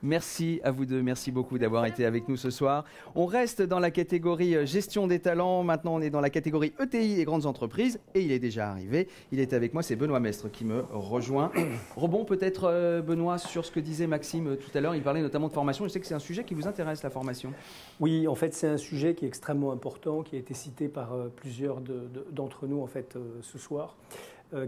S1: Merci à vous deux, merci beaucoup d'avoir été avec nous ce soir. On reste dans la catégorie gestion des talents, maintenant on est dans la catégorie ETI et grandes entreprises, et il est déjà arrivé, il est avec moi, c'est Benoît Mestre qui me rejoint. Rebond peut-être Benoît sur ce que disait Maxime tout à l'heure, il parlait notamment de formation, je sais que c'est un sujet qui vous intéresse, la formation.
S3: Oui, en fait c'est un sujet qui est extrêmement important, qui a été cité par plusieurs d'entre nous en fait ce soir.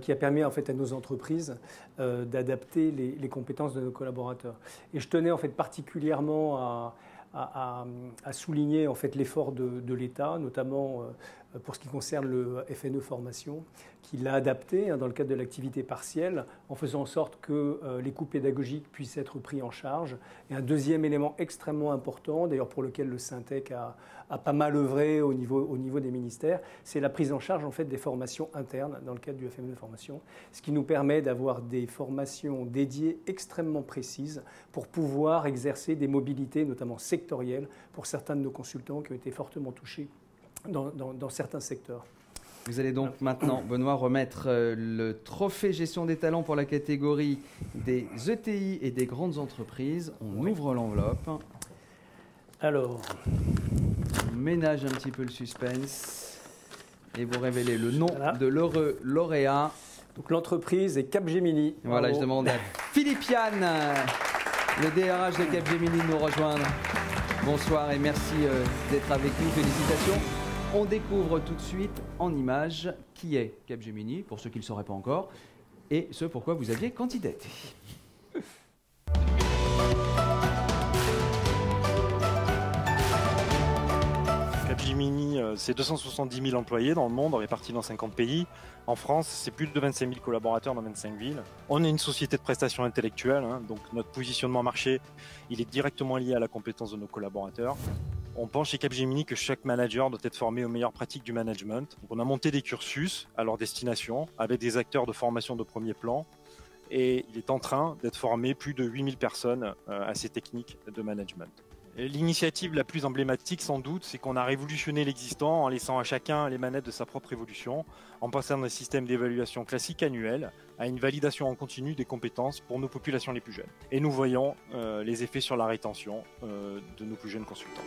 S3: Qui a permis en fait à nos entreprises d'adapter les compétences de nos collaborateurs. Et je tenais en fait particulièrement à souligner en fait l'effort de l'État, notamment pour ce qui concerne le FNE Formation, qui l'a adapté dans le cadre de l'activité partielle, en faisant en sorte que les coûts pédagogiques puissent être pris en charge. Et un deuxième élément extrêmement important, d'ailleurs pour lequel le Syntec a pas mal œuvré au niveau des ministères, c'est la prise en charge en fait des formations internes dans le cadre du FNE Formation, ce qui nous permet d'avoir des formations dédiées extrêmement précises pour pouvoir exercer des mobilités, notamment sectorielles, pour certains de nos consultants qui ont été fortement touchés dans certains secteurs.
S1: Vous allez donc maintenant, Benoît, remettre le trophée gestion des talents pour la catégorie des ETI et des grandes entreprises. On ouvre l'enveloppe.
S3: Alors,
S1: on ménage un petit peu le suspense. Et vous révélez le nom de l'heureux lauréat.
S3: Donc l'entreprise est Capgemini.
S1: Voilà, je demande à Philippe Yann, le DRH de Capgemini, de nous rejoindre. Bonsoir et merci d'être avec nous. Félicitations. On découvre tout de suite en images qui est Capgemini, pour ceux qui ne le sauraient pas encore, et ce pourquoi vous aviez candidaté.
S2: Capgemini, c'est 270 000 employés dans le monde, répartis dans 50 pays. En France, c'est plus de 25 000 collaborateurs dans 25 villes. On est une société de prestations intellectuelles, donc notre positionnement marché, il est directement lié à la compétence de nos collaborateurs. On pense chez Capgemini que chaque manager doit être formé aux meilleures pratiques du management. Donc on a monté des cursus à leur destination avec des acteurs de formation de premier plan. Et il est en train d'être formé plus de 8000 personnes à ces techniques de management. L'initiative la plus emblématique sans doute, c'est qu'on a révolutionné l'existant en laissant à chacun les manettes de sa propre évolution, en passant d'un système d'évaluation classique annuel à une validation en continu des compétences pour nos populations les plus jeunes. Et nous voyons les effets sur la rétention de nos plus jeunes consultants.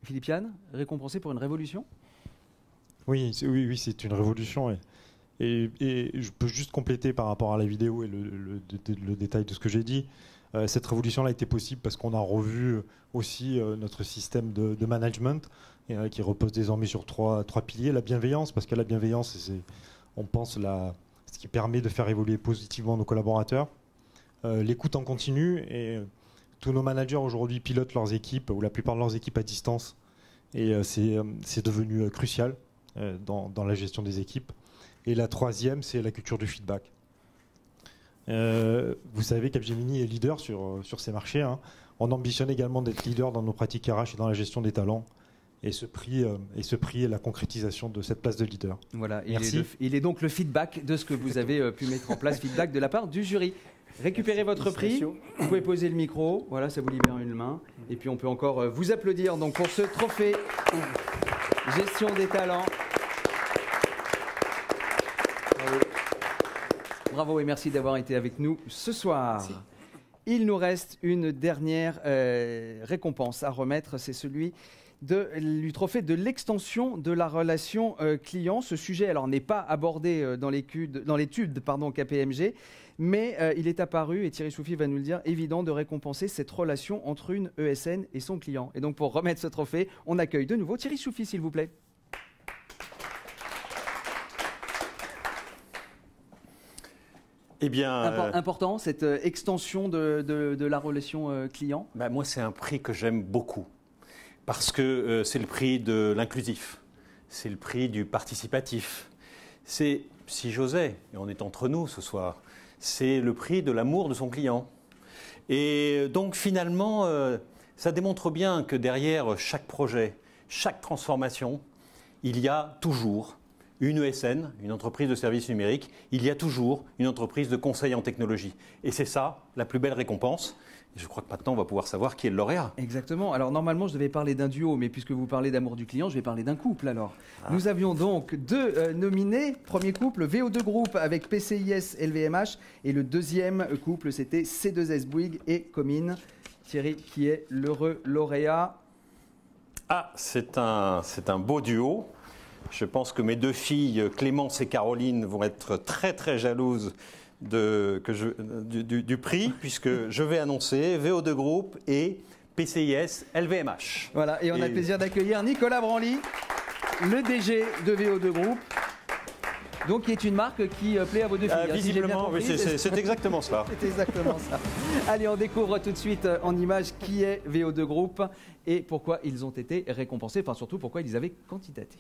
S1: Philippe Yann, récompensé pour une révolution ?
S2: Oui, c'est une révolution. Et je peux juste compléter par rapport à la vidéo et le détail de ce que j'ai dit. Cette révolution-là a été possible parce qu'on a revu aussi notre système de management qui repose désormais sur trois piliers. La bienveillance, parce que la bienveillance, c'est, on pense, ce qui permet de faire évoluer positivement nos collaborateurs. L'écoute en continu, et tous nos managers aujourd'hui pilotent leurs équipes, ou la plupart de leurs équipes à distance. Et c'est devenu crucial dans la gestion des équipes. Et la troisième, c'est la culture du feedback. Vous savez, Capgemini est leader sur ces marchés. On ambitionne également d'être leader dans nos pratiques RH et dans la gestion des talents. Et ce prix est la concrétisation de cette place de leader.
S1: Voilà,
S2: merci.
S1: Il est donc le feedback de ce que vous avez pu mettre en place, feedback de la part du jury. Récupérez votre prix, vous pouvez poser le micro, voilà, ça vous libère une main. Et puis on peut encore vous applaudir donc, pour ce trophée Gestion des talents. Bravo et merci d'avoir été avec nous ce soir. Merci. Il nous reste une dernière récompense à remettre, c'est celui du trophée de l'extension de la relation client. Ce sujet n'est pas abordé dans l'étude KPMG, mais il est apparu, et Thierry Soufi va nous le dire, évident de récompenser cette relation entre une ESN et son client. Et donc pour remettre ce trophée, on accueille de nouveau Thierry Soufi, s'il vous plaît.
S4: Eh bien,
S1: important, cette extension de la relation client.
S4: Moi, c'est un prix que j'aime beaucoup parce que c'est le prix de l'inclusif, c'est le prix du participatif. C'est, si j'osais, et on est entre nous ce soir, c'est le prix de l'amour de son client. Et donc finalement, ça démontre bien que derrière chaque projet, chaque transformation, il y a toujours une ESN, une entreprise de services numériques, il y a toujours une entreprise de conseil en technologie. Et c'est ça, la plus belle récompense. Et je crois que maintenant, on va pouvoir savoir qui est le lauréat.
S1: Exactement. Alors, normalement, je devais parler d'un duo, mais puisque vous parlez d'amour du client, je vais parler d'un couple, alors. Nous avions donc deux nominés. Premier couple, VO2 Group avec PCIS LVMH. Et le deuxième couple, c'était C2S Bouygues et Comines. Thierry, qui est l'heureux lauréat.
S4: C'est un beau duo. Je pense que mes deux filles, Clémence et Caroline, vont être très très jalouses du prix, puisque je vais annoncer VO2 Group et PCIS LVMH.
S1: Voilà, et on a le plaisir d'accueillir Nicolas Branly, le DG de VO2 Group, donc qui est une marque qui plaît à vos deux filles.
S4: Visiblement, oui, c'est exactement ça.
S1: C'est exactement ça. Allez, on découvre tout de suite en images qui est VO2 Group et pourquoi ils ont été récompensés, enfin surtout pourquoi ils avaient candidaté.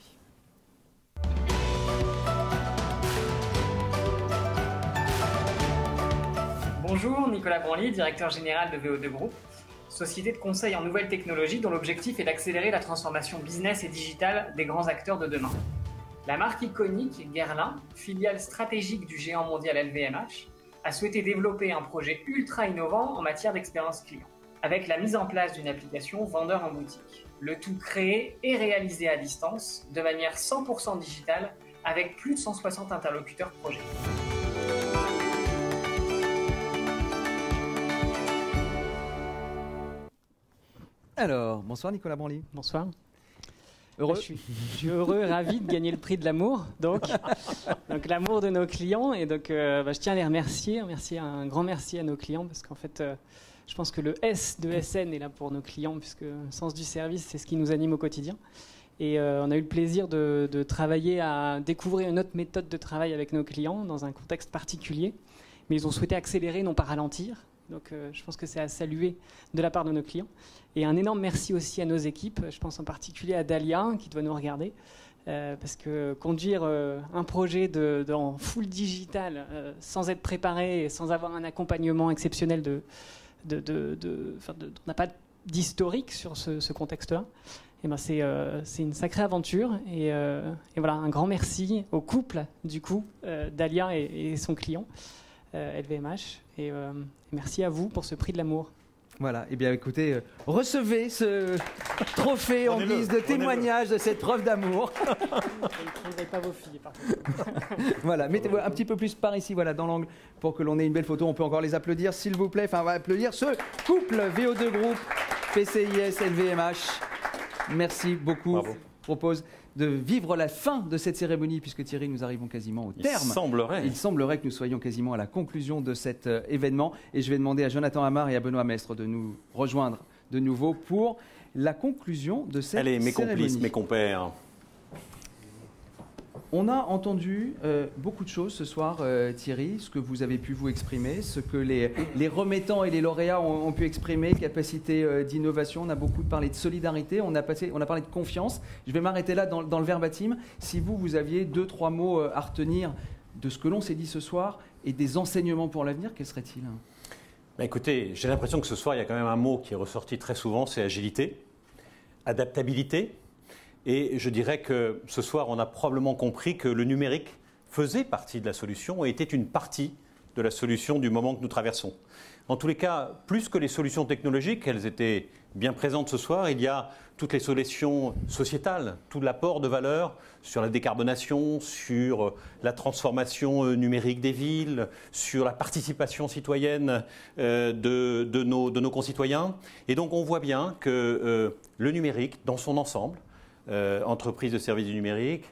S5: Bonjour, Nicolas Branly, directeur général de VO2 Group, société de conseil en nouvelles technologies dont l'objectif est d'accélérer la transformation business et digitale des grands acteurs de demain. La marque iconique Guerlain, filiale stratégique du géant mondial LVMH, a souhaité développer un projet ultra innovant en matière d'expérience client, avec la mise en place d'une application vendeur en boutique. Le tout créé et réalisé à distance, de manière 100% digitale, avec plus de 160 interlocuteurs projet.
S1: Alors, bonsoir Nicolas Branly.
S7: Bonsoir.
S1: Heureux.
S7: Je suis heureux, ravi de gagner le prix de l'amour, donc l'amour de nos clients. Et donc, je tiens à les remercier, un grand merci à nos clients, parce qu'en fait, je pense que le S de SN est là pour nos clients, puisque le sens du service, c'est ce qui nous anime au quotidien. Et on a eu le plaisir de travailler à découvrir une autre méthode de travail avec nos clients dans un contexte particulier. Mais ils ont souhaité accélérer, non pas ralentir. Donc je pense que c'est à saluer de la part de nos clients. Et un énorme merci aussi à nos équipes. Je pense en particulier à Dalia, qui doit nous regarder. Parce que conduire un projet en full digital, sans être préparé et sans avoir un accompagnement exceptionnel, on n'a pas d'historique sur ce contexte-là. Et ben c'est une sacrée aventure. Et voilà, un grand merci au couple, du coup, Dalia et son client. LVMH, et merci à vous pour ce prix de l'amour.
S1: Voilà, et bien écoutez, recevez ce trophée en guise de témoignage de cette preuve d'amour.
S7: Je ne prendrai pas vos filles, par contre.
S1: Voilà, mettez-vous un petit peu plus par ici, voilà, dans l'angle, pour que l'on ait une belle photo. On peut encore les applaudir, s'il vous plaît. Enfin, on va applaudir ce couple VO2 Group, PCIS, LVMH. Merci beaucoup.
S4: Bravo.
S1: Je propose de vivre la fin de cette cérémonie, puisque Thierry, nous arrivons quasiment au terme. Il semblerait que nous soyons quasiment à la conclusion de cet événement. Et je vais demander à Jonathan Amar et à Benoît Mestre de nous rejoindre de nouveau pour la conclusion de cette cérémonie.
S4: Allez, mes complices, mes compères.
S1: On a entendu beaucoup de choses ce soir, Thierry, ce que vous avez pu vous exprimer, ce que les remettants et les lauréats ont pu exprimer, capacité d'innovation. On a beaucoup parlé de solidarité, on a parlé de confiance. Je vais m'arrêter là dans le verbatim. Si vous aviez 2-3 mots à retenir de ce que l'on s'est dit ce soir et des enseignements pour l'avenir, quels seraient-ils ?
S4: Écoutez, j'ai l'impression que ce soir, il y a quand même un mot qui est ressorti très souvent, c'est agilité, adaptabilité. Et je dirais que ce soir, on a probablement compris que le numérique faisait partie de la solution et était une partie de la solution du moment que nous traversons. En tous les cas, plus que les solutions technologiques, elles étaient bien présentes ce soir, il y a toutes les solutions sociétales, tout l'apport de valeur sur la décarbonation, sur la transformation numérique des villes, sur la participation citoyenne de nos concitoyens. Et donc on voit bien que le numérique, dans son ensemble, entreprise de services du numérique,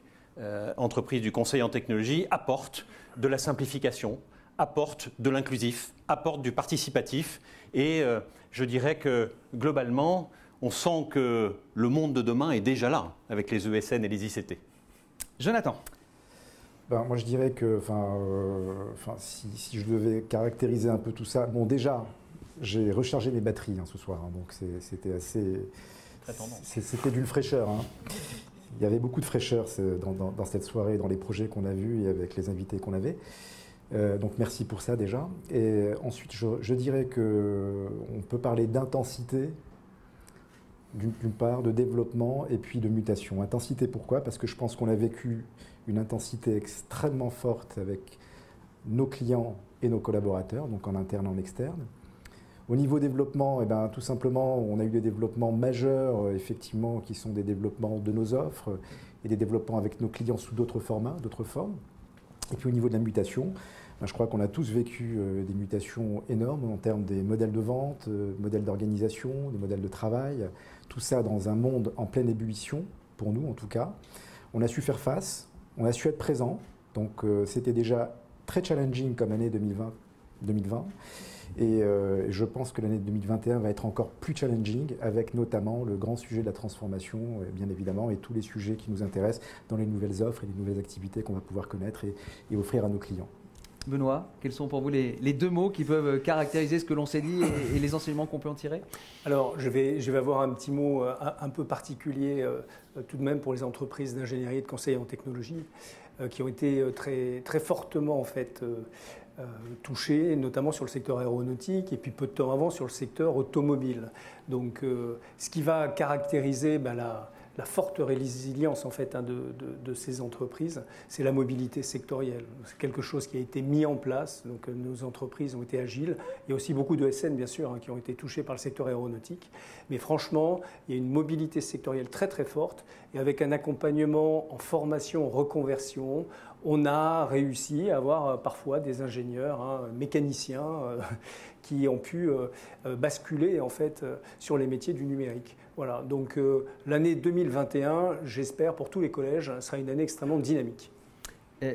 S4: entreprise du conseil en technologie, apporte de la simplification, apporte de l'inclusif, apporte du participatif. Et je dirais que globalement, on sent que le monde de demain est déjà là avec les ESN et les ICT.
S1: Jonathan.
S6: Moi, je dirais que si je devais caractériser un peu tout ça, bon, déjà, j'ai rechargé mes batteries ce soir, donc c'était assez... C'était d'une fraîcheur. Il y avait beaucoup de fraîcheur dans cette soirée, dans les projets qu'on a vus et avec les invités qu'on avait. Donc merci pour ça déjà. Et ensuite, je dirais qu'on peut parler d'intensité, d'une part, de développement et puis de mutation. Intensité, pourquoi ? Parce que je pense qu'on a vécu une intensité extrêmement forte avec nos clients et nos collaborateurs, donc en interne et en externe. Au niveau développement, tout simplement, on a eu des développements majeurs, effectivement, qui sont des développements de nos offres et des développements avec nos clients sous d'autres formats, d'autres formes. Et puis au niveau de la mutation, je crois qu'on a tous vécu des mutations énormes en termes des modèles de vente, modèles d'organisation, des modèles de travail, tout ça dans un monde en pleine ébullition, pour nous en tout cas. On a su faire face, on a su être présent, donc c'était déjà très challenging comme année 2020. Et je pense que l'année 2021 va être encore plus challenging, avec notamment le grand sujet de la transformation, bien évidemment, et tous les sujets qui nous intéressent dans les nouvelles offres et les nouvelles activités qu'on va pouvoir connaître et offrir à nos clients.
S1: Benoît, quels sont pour vous les 2 mots qui peuvent caractériser ce que l'on s'est dit et les enseignements qu'on peut en tirer ?
S3: Alors, je vais avoir un petit mot un peu particulier tout de même pour les entreprises d'ingénierie et de conseil en technologie qui ont été très, très fortement en fait touchés, notamment sur le secteur aéronautique et puis peu de temps avant sur le secteur automobile. Donc ce qui va caractériser la forte résilience en fait de ces entreprises, c'est la mobilité sectorielle. C'est quelque chose qui a été mis en place, donc nos entreprises ont été agiles. Il y a aussi beaucoup de SN bien sûr qui ont été touchés par le secteur aéronautique, mais franchement il y a une mobilité sectorielle très très forte et avec un accompagnement en formation, en reconversion, on a réussi à avoir parfois des ingénieurs, mécaniciens, qui ont pu basculer en fait sur les métiers du numérique. Voilà, donc l'année 2021, j'espère pour tous les collèges, sera une année extrêmement dynamique.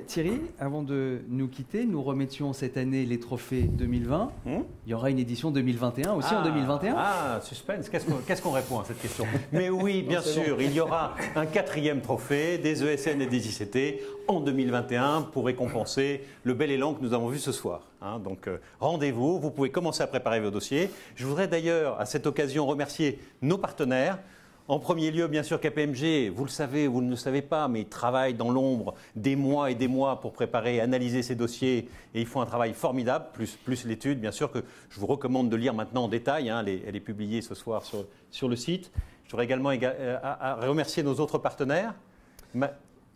S1: Thierry, avant de nous quitter, nous remettions cette année les trophées 2020. Il y aura une édition 2021 aussi en 2021.
S4: Ah, suspense. Qu'est-ce qu'on répond à cette question? Mais oui, bien sûr, il y aura un 4e trophée des ESN et des ICT en 2021 pour récompenser le bel élan que nous avons vu ce soir. Donc rendez-vous, vous pouvez commencer à préparer vos dossiers. Je voudrais d'ailleurs à cette occasion remercier nos partenaires. En premier lieu, bien sûr, KPMG, vous le savez, vous ne le savez pas, mais ils travaillent dans l'ombre des mois et des mois pour préparer et analyser ces dossiers. Et ils font un travail formidable, plus l'étude, bien sûr, que je vous recommande de lire maintenant en détail. Elle est publiée ce soir sur le site. Je voudrais également remercier nos autres partenaires.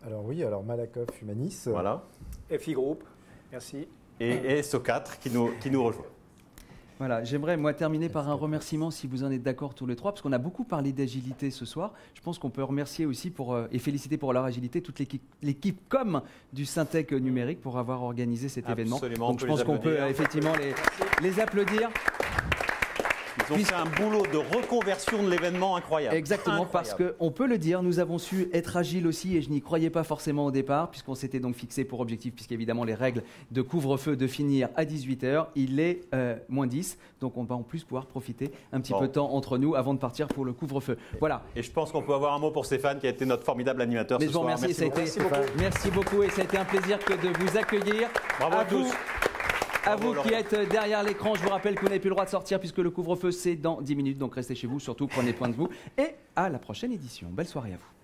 S6: Alors Malakoff Humanis.
S4: Voilà.
S3: FI Group, merci.
S4: Et SO4 qui nous rejoint.
S1: Voilà, j'aimerais moi terminer par un remerciement si vous en êtes d'accord tous les trois, parce qu'on a beaucoup parlé d'agilité ce soir. Je pense qu'on peut remercier aussi et féliciter pour leur agilité toute l'équipe com du Syntec numérique pour avoir organisé cet événement. Donc je pense qu'on peut effectivement les applaudir.
S4: Ils ont fait un boulot de reconversion de l'événement incroyable.
S1: Exactement, parce qu'on peut le dire, nous avons su être agiles aussi, et je n'y croyais pas forcément au départ, puisqu'on s'était donc fixé pour objectif, puisqu'évidemment les règles de couvre-feu de finir à 18h, il est moins 10, donc on va en plus pouvoir profiter un petit peu de temps entre nous avant de partir pour le couvre-feu. Voilà.
S4: Et je pense qu'on peut avoir un mot pour Stéphane, qui a été notre formidable animateur ce soir.
S1: Merci beaucoup, et ça a été un plaisir de vous accueillir.
S4: Bravo à tous.
S1: À vous qui êtes derrière l'écran, je vous rappelle que vous n'avez plus le droit de sortir puisque le couvre-feu c'est dans 10 minutes, donc restez chez vous, surtout prenez soin de vous et à la prochaine édition. Belle soirée à vous.